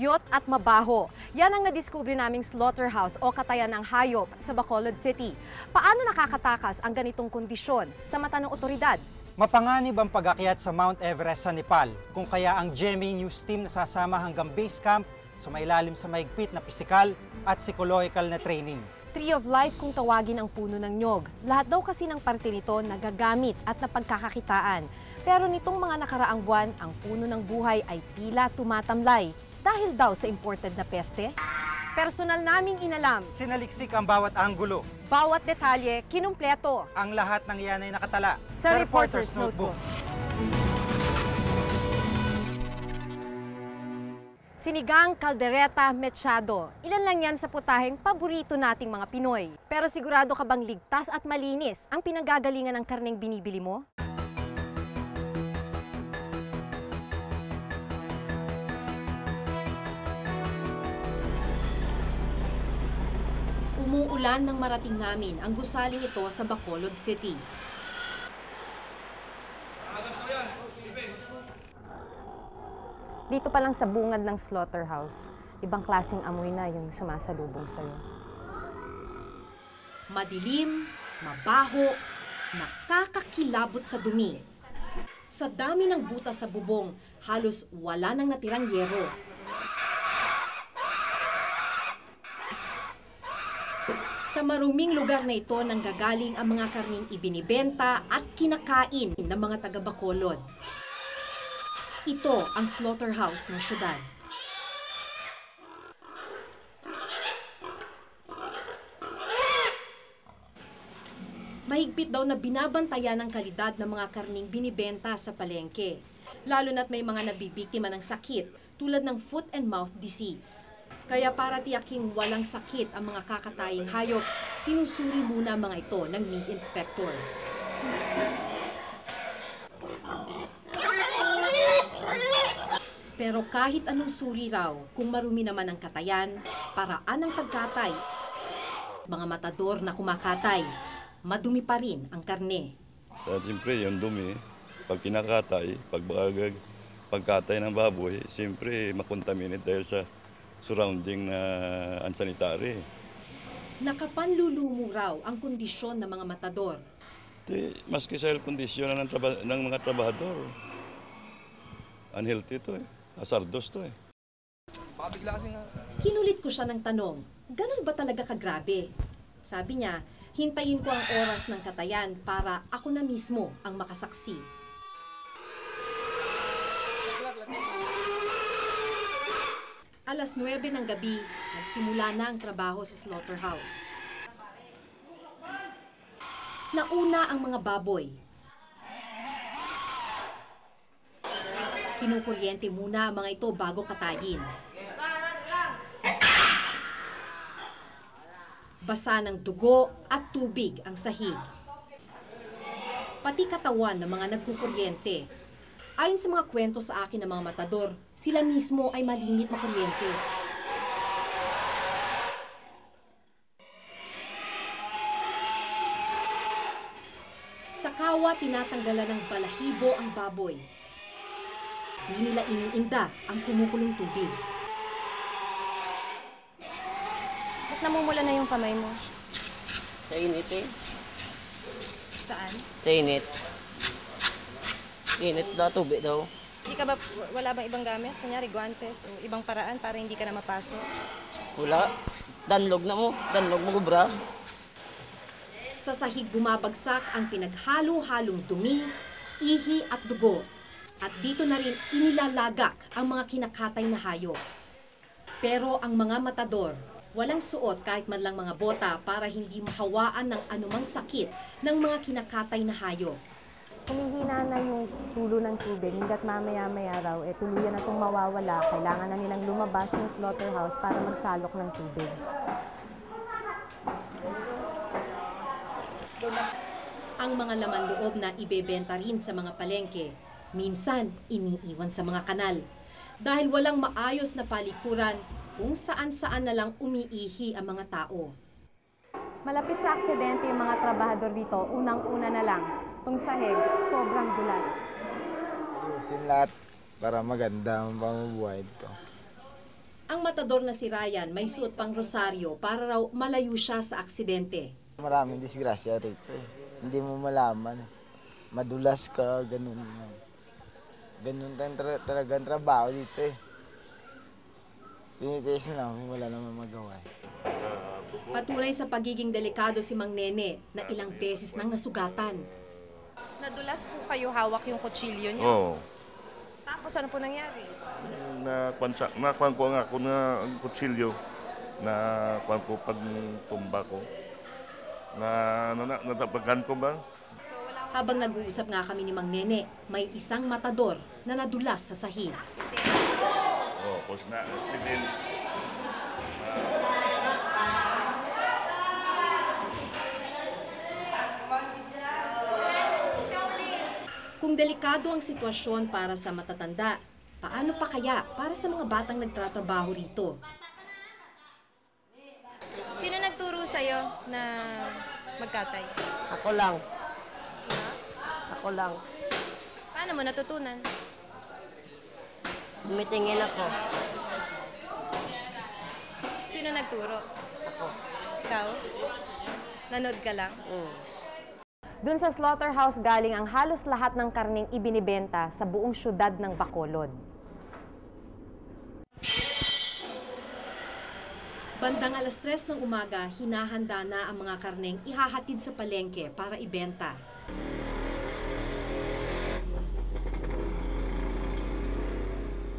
madugyot at mabaho. Yan ang nadiskubre naming slaughterhouse o katayan ng hayop sa Bacolod City. Paano nakakatakas ang ganitong kondisyon sa mata ng otoridad? Mapanganib ang pag-akyat sa Mount Everest sa Nepal, kung kaya ang GMA News Team nasasama hanggang base camp, sumailalim sa mahigpit na pisikal at psychological na training. Tree of Life kung tawagin ang puno ng nyog. Lahat daw kasi ng parte nito nagagamit at napagkakakitaan. Pero nitong mga nakaraang buwan, ang puno ng buhay ay tila tumatamlay dahil daw sa imported na peste. Personal naming inalam. Sinaliksik ang bawat anggulo. Bawat detalye, kinumpleto. Ang lahat ng iyan ay nakatala Sa Reporter's Notebook. Sinigang, kaldereta, mechado. Ilan lang yan sa putaheng paborito nating mga Pinoy. Pero sigurado ka bang ligtas at malinis ang pinanggagalingan ng karneng binibili mo? Umuulan nang marating namin ang gusaling ito sa Bacolod City. Dito pa lang sa bungad ng slaughterhouse, ibang klaseng amoy na yung sumasalubong sa'yo. Madilim, mabaho, nakakakilabot sa dumi. Sa dami ng butas sa bubong, halos wala nang natirang yero. Sa maruming lugar na ito nanggagaling ang mga karning ibinibenta at kinakain ng mga taga-Bacolod. Ito ang slaughterhouse ng syudad. Mahigpit daw na binabantayan ang kalidad ng mga karning binibenta sa palengke, lalo na't may mga nabibiktima ng sakit tulad ng foot and mouth disease. Kaya para tiyaking walang sakit ang mga kakataying hayop, sinusuri muna mga ito ng meat inspector. Pero kahit anong suri raw, kung marumi naman ang katayan, paraan ng pagkatay, mga matador na kumakatay, madumi pa rin ang karne. Siyempre, yung dumi, pag kinakatay, pagkatay ng baboy, siyempre makontaminate dahil sa surrounding na unsanitary. Nakapanlulumo raw ang kondisyon ng mga matador. Maski sa health condition ng mga trabahador, unhealthy ito eh. Asardos to eh. Kinulit ko siya ng tanong, ganun ba talaga kagrabe? Sabi niya, hintayin ko ang oras ng katayan para ako na mismo ang makasaksi. Alas 9 ng gabi, nagsimula na ang trabaho sa slaughterhouse. Nauna ang mga baboy. Kinukuryente muna ang mga ito bago katayin. Basa ng dugo at tubig ang sahig. Pati katawan ng mga nagkukuryente. Ayon sa mga kwento sa akin ng mga matador, sila mismo ay malimit makuryente. Sa kawa, tinatanggalan ng balahibo ang baboy. Di nila iniinda ang kumukulong tubig. Ba't namumula na yung kamay mo? Sa init eh. Saan? Sa init. Init daw, tubig daw. Hindi ka ba, wala bang ibang gamit? Kunyari, guantes o ibang paraan para hindi ka na mapasok? Wala. Danlog na mo. Danlog mo gubra. Sa sahig bumabagsak ang pinaghalo-halong dumi, ihi at dugo. At dito na rin inilalagak ang mga kinakatay na hayop. Pero ang mga matador, walang suot kahit man lang mga bota para hindi mahawaan ng anumang sakit ng mga kinakatay na hayop. Humihina na yung tulo ng tubig, hanggat mamaya-maya raw, tuluyan na itong mawawala. Kailangan na nilang lumabas ng slaughterhouse para magsalok ng tubig. Ang mga laman loob na ibebenta rin sa mga palengke, minsan iniiwan sa mga kanal. Dahil walang maayos na palikuran kung saan-saan na lang umiihi ang mga tao. Malapit sa aksidente yung mga trabahador dito, unang-una na lang. Itong sahig, sobrang dulas. Ayusin lahat para maganda ang pamumuhay dito. Ang matador na si Ryan may suot pang rosaryo para raw malayo siya sa aksidente. Maraming disgrasya rito eh. Hindi mo malaman. Madulas ka, ganun. Ganun talaga ang trabaho dito eh. Tinitiis na namin, wala naman magawa eh. Patunay sa pagiging delikado si Mang Nene na ilang beses nang nasugatan. Nadulas po kayo, hawak yung kutsilyo niyo. Oo. Tapos ano po nangyari? Nakuha ko nga ako na ang kutsilyo. Nakuha ko pag tumba ko. Natapagan ko ba? Habang nag-uusap nga kami ni Mang Nene, may isang matador na nadulas sa sahig. Oo, tapos na accident. Kung delikado ang sitwasyon para sa matatanda, paano pa kaya para sa mga batang nagtatrabaho rito? Sino nagturo sa'yo na magkatay? Ako lang. Sino? Ako lang. Paano mo natutunan? Tumitingin ako. Sino nagturo? Ako. Ikaw? Nanood ka lang? Doon sa slaughterhouse galing ang halos lahat ng karneng ibinibenta sa buong syudad ng Bacolod. Bandang 3:00 ng umaga, hinahanda na ang mga karneng ihahatid sa palengke para ibenta.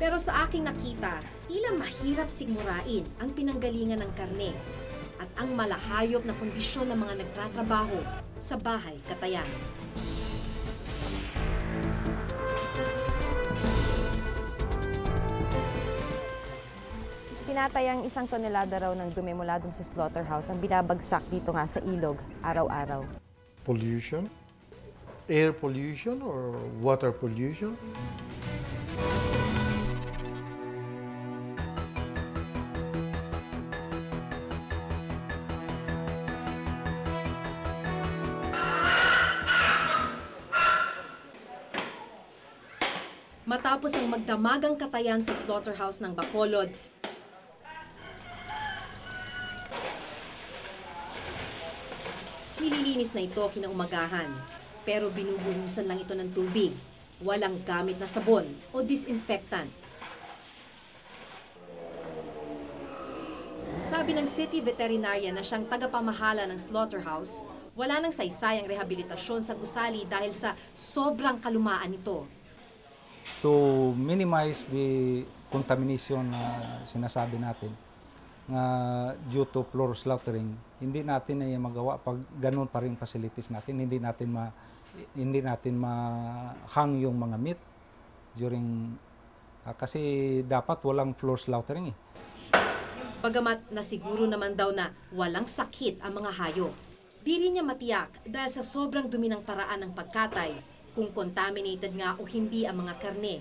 Pero sa aking nakita, tila mahirap sigmurain ang pinanggalingan ng karne at ang malahayop na kondisyon ng mga nagtatrabaho sa bahay katayan. Tinatayang 1 tonelada raw ng dumi mula dun sa slaughterhouse ang binabagsak dito nga sa ilog araw-araw. Pollution, air pollution or water pollution. Matapos ang magdamagang katayan sa slaughterhouse ng Bacolod, nililinis na ito kinaumagahan. Pero binubuhusan lang ito ng tubig. Walang gamit na sabon o disinfectant. Sabi ng city veterinarian na siyang tagapamahala ng slaughterhouse, wala nang saysay ang rehabilitasyon sa gusali dahil sa sobrang kalumaan nito. To minimize the contamination na sinasabi natin nga due to floor slaughtering, hindi natin ay magawa pag ganun pa rin facilities natin, hindi natin ma-hang yung mga meat during kasi dapat walang floor slaughtering eh. Bagamat nasiguro naman daw na walang sakit ang mga hayop, di rin niya matiyak dahil sa sobrang dumi ng paraan ng pagkatay kung contaminated nga o hindi ang mga karne.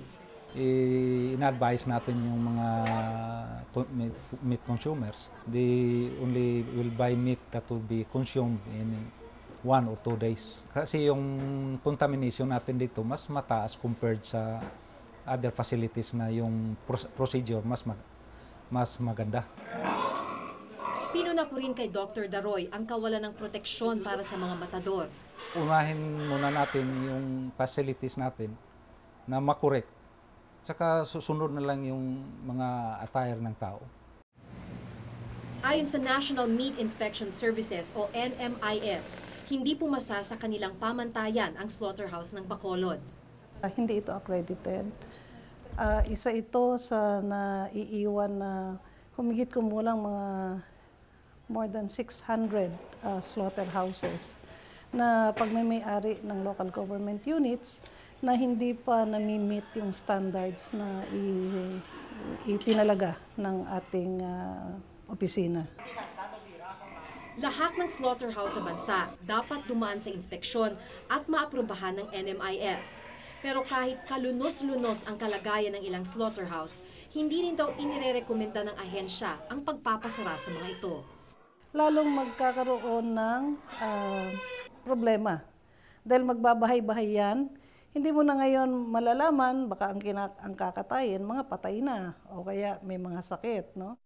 In-advise natin yung mga meat consumers. They only will buy meat that will be consumed in 1 or 2 days. Kasi yung contamination natin dito mas mataas compared sa other facilities na yung procedure mas maganda. Pinuna ko rin kay Dr. Daroy ang kawalan ng proteksyon para sa mga matador. Unahin muna natin yung facilities natin na makorek. Saka susunod na lang yung mga attire ng tao. Ayon sa National Meat Inspection Services o NMIS, hindi pumasa sa kanilang pamantayan ang slaughterhouse ng Bacolod. Hindi ito accredited. Isa ito sa naiiwan na humigit kumulang mga more than 600 slaughterhouses na pagmamay-ari ng local government units na hindi pa nami-meet yung standards na itinalaga ng ating opisina. Lahat ng slaughterhouse sa bansa dapat dumaan sa inspeksyon at maaprubahan ng NMIS. Pero kahit kalunos-lunos ang kalagayan ng ilang slaughterhouse, hindi rin daw inirerekomenda ng ahensya ang pagpapasara sa mga ito. Lalong magkakaroon ng problema dahil magbabahay-bahay yan, Hindi mo na ngayon malalaman, baka ang kakatayin, mga patay na o kaya may mga sakit, no?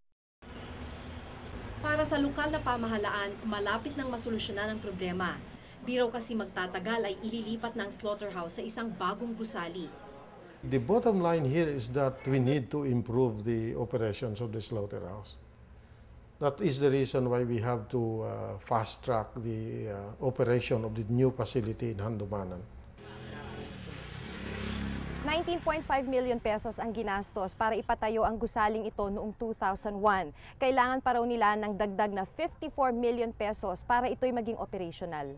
Para sa lokal na pamahalaan, malapit nang masolusyonan ang problema. Di raw kasi magtatagal ay ililipat ng slaughterhouse sa isang bagong gusali. The bottom line here is that we need to improve the operations of the slaughterhouse. That is the reason why we have to fast-track the operation of the new facility in Handumanan. 19.5 million pesos ang ginastos para ipatayo ang gusaling ito noong 2001. Kailangan pa raw nila ng dagdag na 54 million pesos para ito'y maging operational.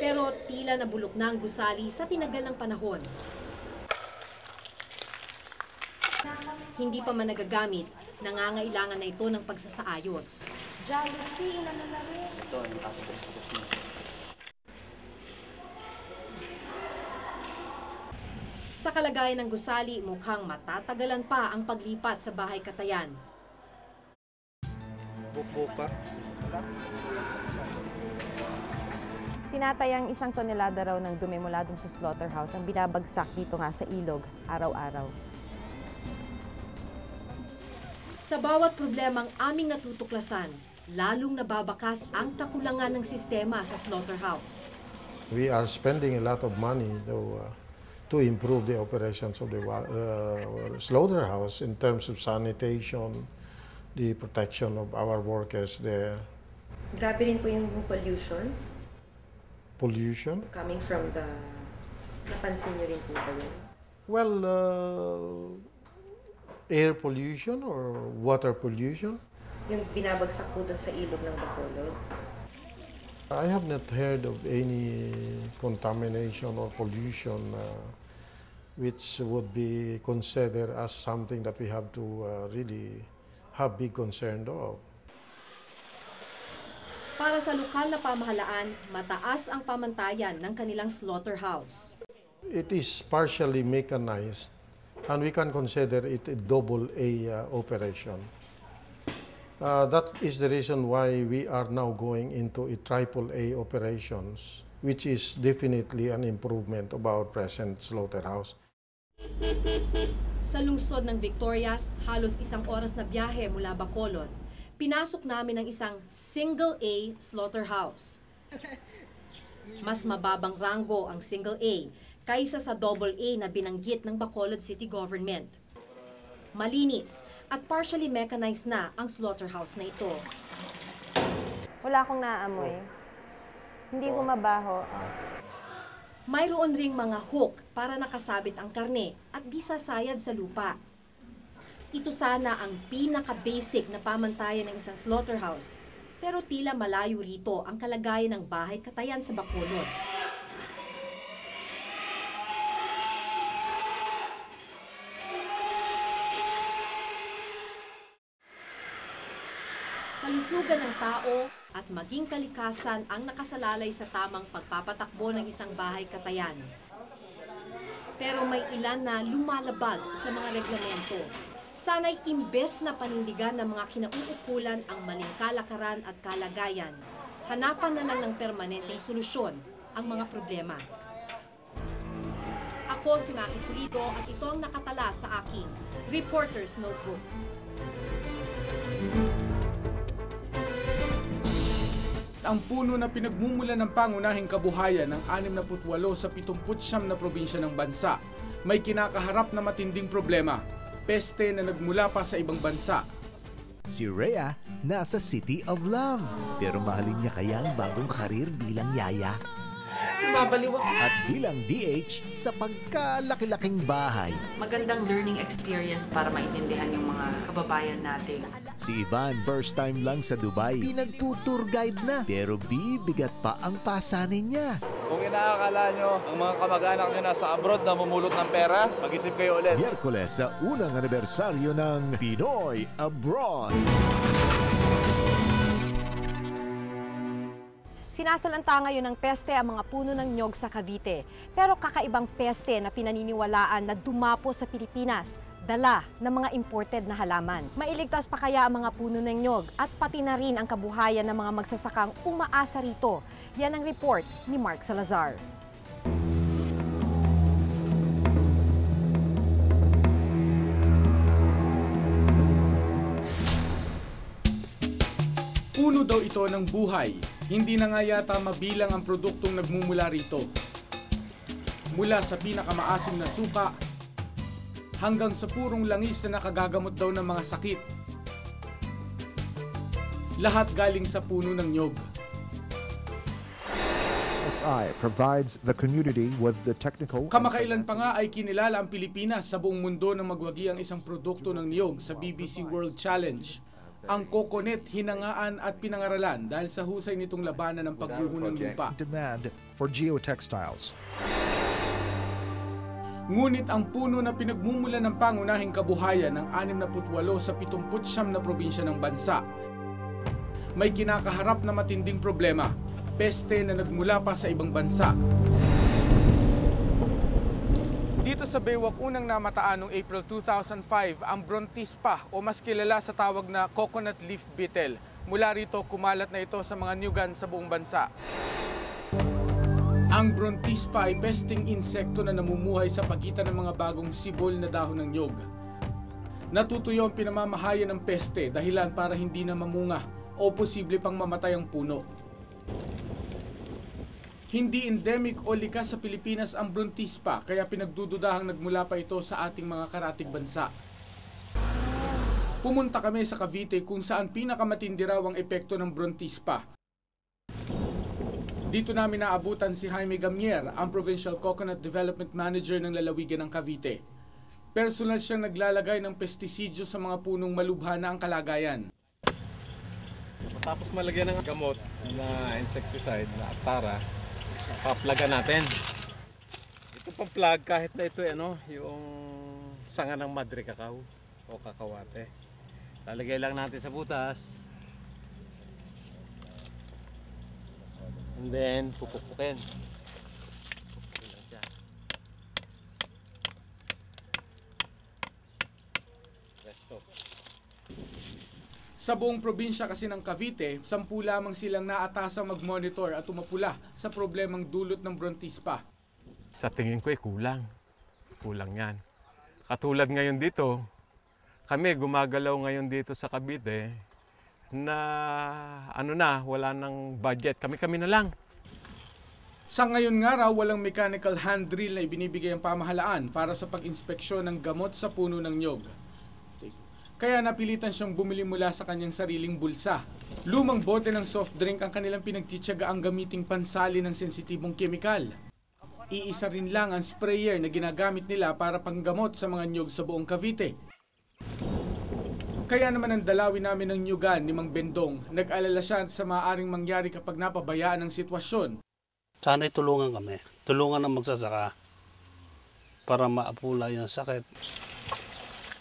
Pero tila nabulok na ang gusali sa tinagal ng panahon. Hindi pa man nagagamit, nangangailangan na ito ng pagsasaayos. Jealousy, na rin. Ito, yung taas ko sa kusina. Sa kalagayan ng gusali, mukhang matatagalan pa ang paglipat sa bahay katayan. Buka. Tinatayang 1 tonelada raw ng dumi mula dun sa slaughterhouse ang binabagsak dito nga sa ilog araw-araw. Sa bawat problemang aming natutuklasan, lalong nababakas ang kakulangan ng sistema sa slaughterhouse. We are spending a lot of money to improve the operations of the slaughterhouse in terms of sanitation, the protection of our workers there. Grabe rin po yung pollution. Pollution? Coming from the... Napansin nyo rin po ba yun? Well, air pollution or water pollution? Yung binabagsak po doon sa ilog ng Bacolod? I have not heard of any contamination or pollution which would be considered as something that we have to really have big concern of. Para sa lokal na pamahalaan, mataas ang pamantayan ng kanilang slaughterhouse. It is partially mechanized and we can consider it a AA operation. That is the reason why we are now going into a AAA operations, which is definitely an improvement of our present slaughterhouse. Sa lungsod ng Victorias, halos 1 oras na biyahe mula Bacolod, pinasok namin ang isang Single A slaughterhouse. Mas mababang ranggo ang Single A kaysa sa AA na binanggit ng Bacolod City Government. Malinis at partially mechanized na ang slaughterhouse na ito. Wala akong naamoy. Hindi ko mabaho. Mayroon ring mga hook para nakasabit ang karne at di sasayad sa lupa. Ito sana ang pinaka-basic na pamantayan ng isang slaughterhouse, pero tila malayo rito ang kalagayan ng bahay katayan sa Bacolod. Kalusugan ng tao at maging kalikasan ang nakasalalay sa tamang pagpapatakbo ng isang bahay katayan. Pero may ilan na lumalabag sa mga reglamento. Sana'y imbes na panindigan ng mga kinauukulan ang maling kalakaran at kalagayan, hanapan na lang ng permanenteng solusyon ang mga problema. Ako si Maki Pulido at ito ang nakatala sa aking Reporter's Notebook. Ang puno na pinagmumulan ng pangunahing kabuhayan ng 68 sa 79 na probinsya ng bansa may kinakaharap na matinding problema, peste na nagmula pa sa ibang bansa. Si Rhea nasa City of Love, pero mahalin niya kaya ang bagong karir bilang yaya? At bilang DH sa pagkalaki-laking bahay. Magandang learning experience para maintindihan yung mga kababayan natin. Si Ivan first time lang sa Dubai, pinagtutour guide na, pero bibigat pa ang pasanin niya. Kung inaakala nyo ang mga kamag-anak nyo nasa abroad na mamulot ng pera, mag-isip kayo ulit. Miyerkules sa unang anibersaryo ng Pinoy Abroad. Sinasalanta ngayon ng peste ang mga puno ng nyog sa Cavite. Pero kakaibang peste na pinaniniwalaan na dumapo sa Pilipinas, dala ng mga imported na halaman. Mailigtas pa kaya ang mga puno ng nyog at pati na rin ang kabuhayan ng mga magsasakang umaasa rito? Yan ang report ni Mark Salazar. Puno daw ito ng buhay. Hindi na nga yata mabilang ang produktong nagmumula rito. Mula sa pinakamaasim na suka hanggang sa purong langis na nakagagamot daw ng mga sakit. Lahat galing sa puno ng nyog. SI provides the community with the technical. Kamakailan pa nga ay kinilala ang Pilipinas sa buong mundo ng magwagi ang isang produkto ng niyog sa BBC World Challenge. Ang coconut hinangaan at pinangaralan dahil sa husay nitong labanan ng pagguho ng lupa. Demand for geotextiles. Ngunit ang puno na pinagmumulan ng pangunahing kabuhayan ng 68 sa 79 na probinsya ng bansa may kinakaharap na matinding problema. Peste na nagmula pa sa ibang bansa. Dito sa Baywalk, unang namataan noong April 2005 ang Brontispa o mas kilala sa tawag na coconut leaf beetle. Mula rito, kumalat na ito sa mga nyugan sa buong bansa. Ang Brontispa ay pesteng insekto na namumuhay sa pagitan ng mga bagong sibol na dahon ng nyog. Natutuyo ang pinamamahayan ng peste dahilan para hindi na mamunga o posible pang mamatay ang puno. Hindi endemic o likas sa Pilipinas ang Brontispa kaya pinagdududahang nagmula pa ito sa ating mga karatig bansa. Pumunta kami sa Cavite kung saan pinakamatindi raw ang epekto ng Brontispa. Dito namin naabutan si Jaime Gamier, ang Provincial Coconut Development Manager ng lalawigan ng Cavite. Personal siyang naglalagay ng pestisidyo sa mga punong malubha na ang kalagayan. Tapos malagyan ng gamot na insecticide na Aptara, paplagan natin. Ito pang plug kahit na ito yung sanga ng madre cacao o kakawate. Lalagay lang natin sa butas. And then pupupukin. Pupukin lang siya. Resto. Sa buong probinsya kasi ng Cavite, 10 lamang silang naatasang mag-monitor at tumapula sa problemang dulot ng Brontispa. Sa tingin ko kulang. Kulang yan. Katulad ngayon dito, kami gumagalaw ngayon dito sa Cavite na wala nang budget. Kami na lang. Sa ngayon nga raw, walang mechanical hand drill na ibinibigay ang pamahalaan para sa pag-inspeksyon ng gamot sa puno ng nyog. Kaya napilitan siyang bumili mula sa kanyang sariling bulsa. Lumang bote ng soft drink ang kanilang pinagtitiyagaang gamiting pansali ng sensitibong kemikal. Iisa rin lang ang sprayer na ginagamit nila para panggamot sa mga nyog sa buong Cavite. Kaya naman ang dalawin namin ng nyugan ni Mang Bendong, nag-alala siya sa maaaring mangyari kapag napabayaan ang sitwasyon. Sana'y tulungan kami. Tulungan ang magsasaka para maapula yung sakit.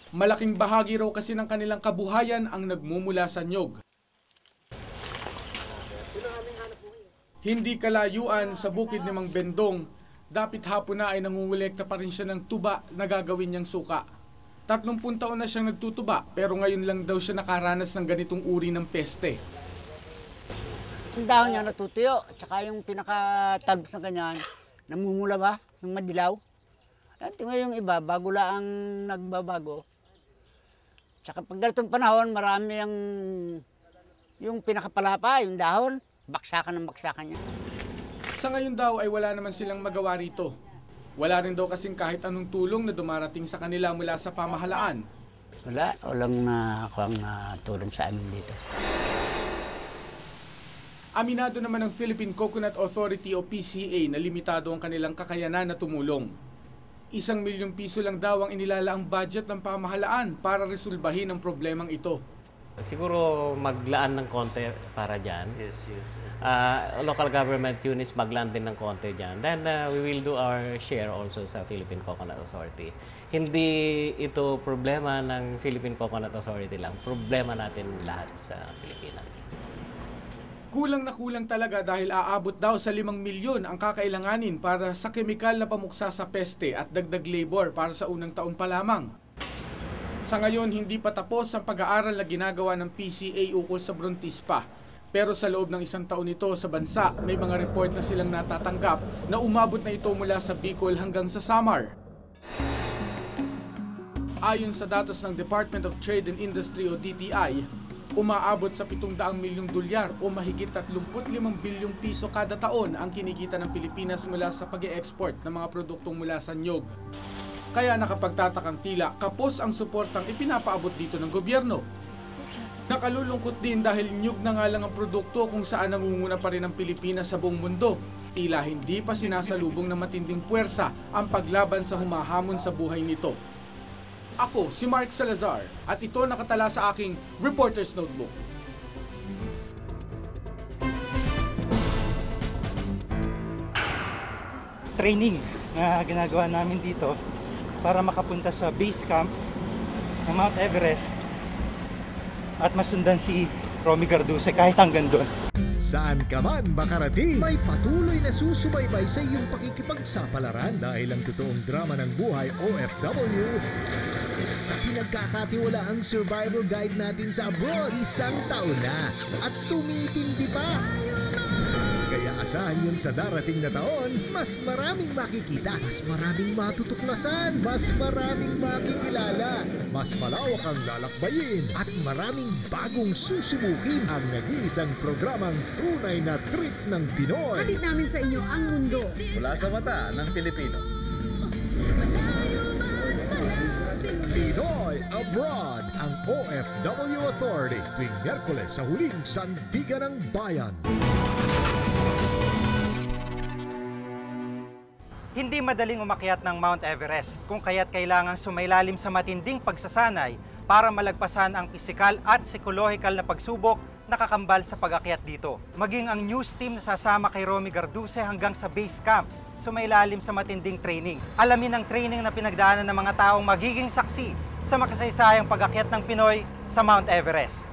Malaking bahagi raw kasi ng kanilang kabuhayan ang nagmumula sa nyog. Hindi kalayuan sa bukid ni Mang Bendong, dapit hapon na ay nangungulekta pa rin siya ng tuba na gagawin niyang suka. 30 taon na siyang nagtutuba pero ngayon lang daw siya nakaranas ng ganitong uri ng peste. Yung dahon niya natutuyo, tsaka yung pinakatagos na ganyan, namumula ba? Yung madilaw. At yung iba, bago lang nagbabago. Tsaka pag ganitong panahon, marami yung pinakapalapa, yung dahon, baksakan ng baksakan niya. Sa ngayon daw ay wala naman silang magawa rito. Wala rin daw kasing kahit anong tulong na dumarating sa kanila mula sa pamahalaan. Walang tulong sa amin dito. Aminado naman ng Philippine Coconut Authority o PCA na limitado ang kanilang kakayanan na tumulong. 1 milyong piso lang daw ang inilalaang budget ng pamahalaan para resolbahin ang problemang ito. Siguro maglaan ng konti para dyan. Yes. Local government units maglaan din ng konti dyan. Then we will do our share also sa Philippine Coconut Authority. Hindi ito problema ng Philippine Coconut Authority lang. Problema natin lahat sa Pilipinas. Kulang na kulang talaga dahil aabot daw sa 5 milyon ang kakailanganin para sa kemikal na pamuksa sa peste at dagdag labor para sa unang taon pa lamang. Sa ngayon, hindi pa tapos ang pag-aaral na ginagawa ng PCA ukol sa Brontispa. Pero sa loob ng 1 taon nito sa bansa, may mga report na silang natatanggap na umabot na ito mula sa Bicol hanggang sa Samar. Ayon sa datos ng Department of Trade and Industry o DTI, Umaabot sa 700 milyong dolyar o mahigit 35 bilyong piso kada taon ang kinikita ng Pilipinas mula sa pag-e-export ng mga produktong mula sa niyog. Kaya nakapagtatakang tila kapos ang suportang ipinapaabot dito ng gobyerno. Nakalulungkot din dahil niyog na nga lang ang produkto kung saan nangunguna pa rin ang Pilipinas sa buong mundo. Tila hindi pa sinasalubong ng matinding puwersa ang paglaban sa humahamon sa buhay nito. Ako si Mark Salazar at ito nakatala sa aking Reporter's Notebook. Training na ginagawa namin dito para makapunta sa base camp ng Mount Everest at masundan si Romy Garduse kahit hanggang doon. Saan ka man makarating, may patuloy na susubaybay sa iyong pakikipagsapalaran dahil ang totoong drama ng buhay OFW sa pinagkakatiwalaang survival guide natin sa abroad, 1 taon na at tumitindi pa. Kaya asahan yun sa darating na taon, mas maraming makikita, mas maraming matutuklasan, mas maraming makikilala, mas malawak ang lalakbayin, at maraming bagong susubukin ang nag-iisang programang tunay na trip ng Pinoy. Hatid namin sa inyo ang mundo. Mula sa mata ng Pilipino. Pinoy Abroad, ang OFW Authority, tuwing Miyerkules sa huling Sandigan ng Bayan. Hindi madaling umakyat ng Mount Everest, kung kaya't kailangang sumailalim sa matinding pagsasanay para malagpasan ang pisikal at psikolohikal na pagsubok na kakambal sa pag-akyat dito. Maging ang news team na sasama kay Romy Garduse hanggang sa base camp, sumailalim sa matinding training. Alamin ang training na pinagdaanan ng mga taong magiging saksi sa makasaysayang pag-akyat ng Pinoy sa Mount Everest.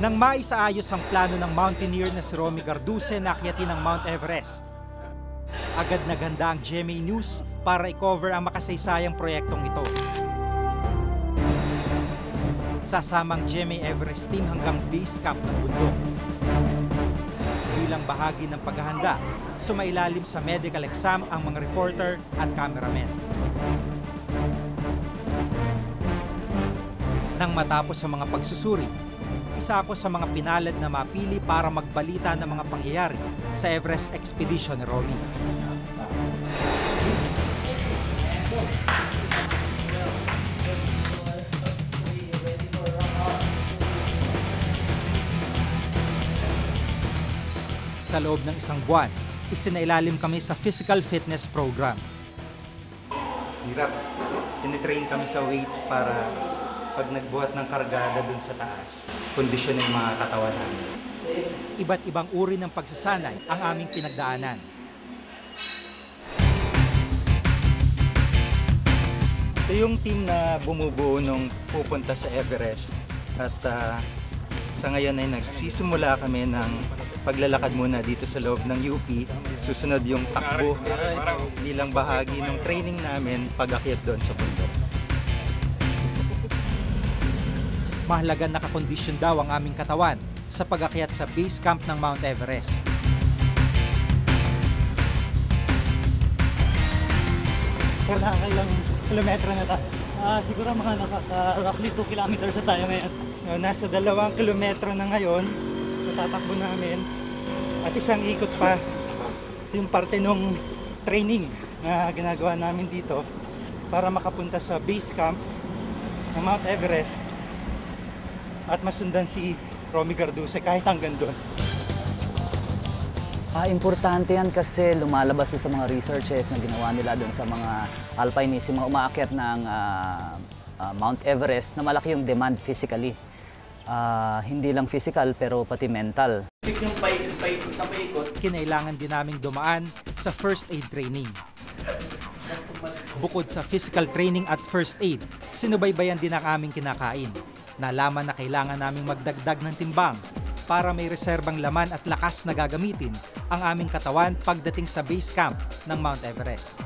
Nang maisaayos ang plano ng mountaineer na si Romy Garduse na akyatin ang Mount Everest, agad naganda ang GMA News para i-cover ang makasaysayang proyektong ito. Sasamang GMA Everest team hanggang base camp ng bundok. Bilang bahagi ng paghahanda, sumailalim sa medical exam ang mga reporter at cameramen. Nang matapos ang mga pagsusuri, isa ako sa mga pinalad na mapili para magbalita ng mga pangyayari sa Everest Expedition ni Romy. Sa loob ng 1 buwan, isinailalim kami sa physical fitness program. Hirap. Tinitrain kami sa weights para pag nagbuhat ng kargada dun sa taas, kondisyon ng mga katawan namin. Iba't ibang uri ng pagsasanay ang aming pinagdaanan. Ito yung team na bumubuo nung pupunta sa Everest. At sa ngayon ay nagsisimula kami ng paglalakad muna dito sa loob ng UP. Susunod yung takbo bilang bahagi ng training namin pag-akyat doon sa bundok. Mahalagang nakakondisyon daw ang aming katawan sa pag-akyat sa base camp ng Mount Everest. So nakakailang kilometro na tayo. Siguro mga roughly 2 kilometers na tayo ngayon. So nasa 2 kilometro na ngayon, natatakbo namin. At isang ikot pa yung parte ng training na ginagawa namin dito para makapunta sa base camp ng Mount Everest at masundan si Romy Garduse kahit hanggang doon. Importante yan kasi lumalabas sa mga researches na ginawa nila doon sa mga alpinism, mga umaakyat ng Mount Everest na malaki yung demand physically. Hindi lang physical pero pati mental. Kinailangan din naming dumaan sa first aid training. Bukod sa physical training at first aid, sinubaybayan din ang aming kinakain. Nalaman na kailangan naming magdagdag ng timbang para may reserbang laman at lakas na gagamitin ang aming katawan pagdating sa base camp ng Mount Everest.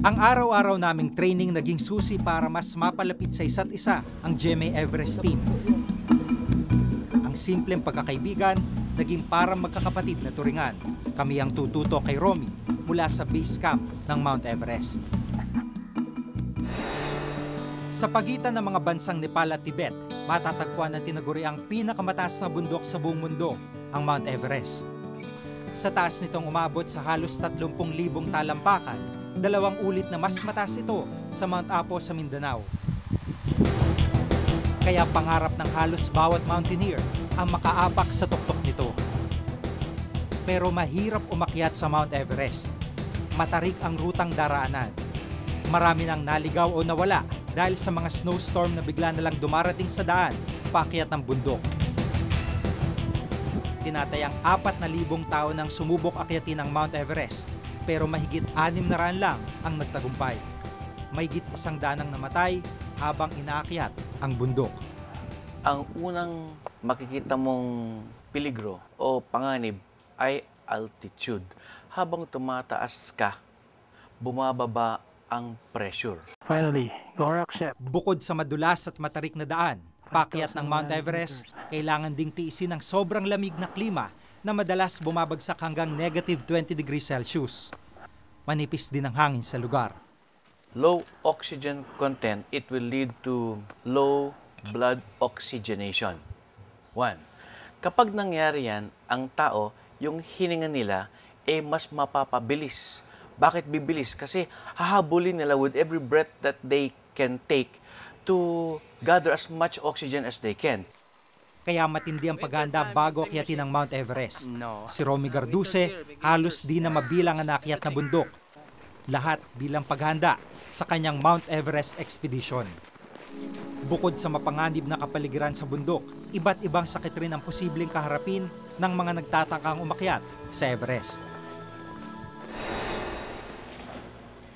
Ang araw-araw naming training naging susi para mas mapalapit sa isa't isa ang GMA Everest team. Ang Ang simpleng pagkakaibigan, naging parang magkakapatid na turingan. Kami ang tututo kay Romy mula sa base camp ng Mount Everest. Sa pagitan ng mga bansang Nepal at Tibet, matatagpuan ang tinaguriang pinakamataas na bundok sa buong mundo, ang Mount Everest. Sa taas nitong umabot sa halos 30,000 talampakan, 2 ulit na mas mataas ito sa Mount Apo sa Mindanao. Kaya pangarap ng halos bawat mountaineer ang makaapak sa tuktok nito. Pero mahirap umakyat sa Mount Everest. Matarik ang rutang daraanan. Marami nang naligaw o nawala dahil sa mga snowstorm na bigla na lang dumarating sa daan paakyat ng bundok. Tinatayang 4,000 tao nang sumubok akyatin ang Mount Everest, pero mahigit 600 lang ang nagtagumpay. Mahigit 100 ang namatay habang inaakyat ang bundok. Ang unang makikita mong peligro o panganib ay altitude. Habang tumataas ka, bumababa ang pressure. Finally, Gorak Shep. Bukod sa madulas at matarik na daan, paakyat ng Mount Everest, kailangan ding tiisin ang sobrang lamig na klima na madalas bumabagsak hanggang -20 degrees Celsius. Manipis din ang hangin sa lugar. Low oxygen content, it will lead to low blood oxygenation. 1. Kapag nangyari yan, ang tao, yung hininga nila, mas mapapabilis. Bakit bibilis? Kasi hahabulin nila with every breath that they can take to gather as much oxygen as they can. Kaya matindi ang paghahanda bago akyatin ang Mount Everest. Si Romy Garduce, halos di na mabilang ang naakyat na bundok. Lahat bilang paghahanda sa kanyang Mount Everest expedition. Bukod sa mapanganib na kapaligiran sa bundok, iba't ibang sakit rin ang posibleng kaharapin ng mga nagtatakang umakyat sa Everest.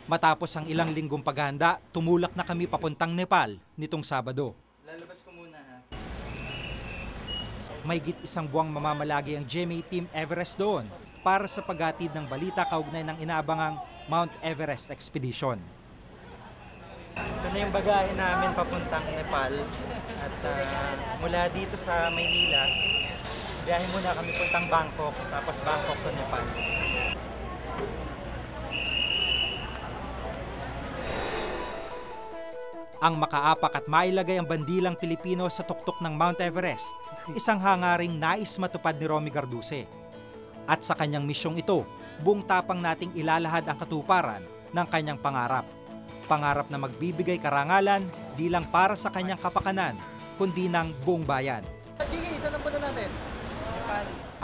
Matapos ang ilang linggong paghahanda, tumulak na kami papuntang Nepal nitong Sabado. Lalabas ko muna ha. Mahigit 1 buwang mamamalagi ang GMA Team Everest doon para sa paghatid ng balita kaugnay ng inaabangang Mount Everest Expedition. Ito na yung bagahe namin papuntang Nepal. At mula dito sa Maynila, biyahe muna kami puntang Bangkok, tapos Bangkok to Nepal. Ang makaapak at mailagay ang bandilang Pilipino sa tuktok ng Mount Everest, isang hangaring nais matupad ni Romy Garduce. At sa kanyang misyong ito, buong tapang nating ilalahad ang katuparan ng kanyang pangarap. Pangarap na magbibigay karangalan di lang para sa kanyang kapakanan, kundi ng buong bayan. Gigi, isa lang punta natin.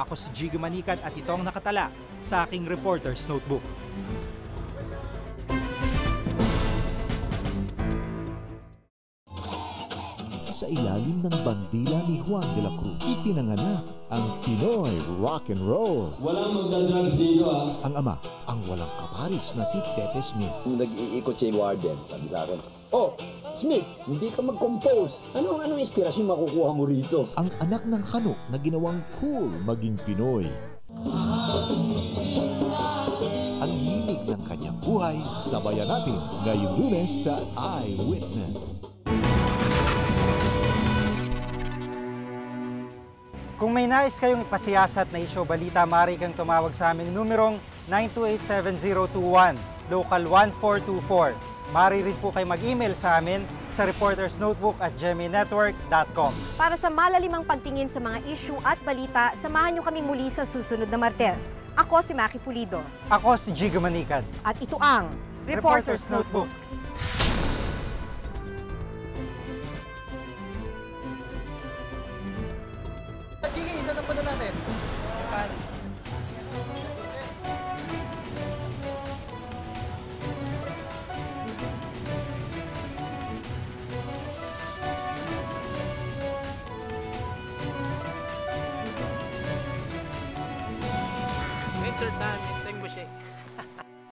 Ako si Gigi Manikad at ito ang nakatala sa aking Reporter's Notebook. Sa ilalim ng bandila ni Juan de la Cruz, ipinanganak ang Pinoy Rock and Roll. Walang magdadrugs dito Ang ama, ang walang kaparis na si Pepe Smith. Nag-iikot si Warden, sabi sa akin, "Oh, Smith, hindi ka mag-compose. Anong inspirasyon makukuha mo rito?" Ang anak ng hanok na ginawang cool maging Pinoy. Ang himig ng kanyang buhay, sabayan natin ngayong Lunes sa Eyewitness. Kung may nais kayong ipasiyasat na isyo balita, maaari kang tumawag sa aming numerong 928-7021, local 1424. Maaari rin po kayo mag-email sa amin sa reportersnotebook@gmanetwork.com. Para sa malalimang pagtingin sa mga issue at balita, samahan niyo kami muli sa susunod na Martes. Ako si Maki Pulido. Ako si Gigi Manikad. At ito ang Reporter's Notebook.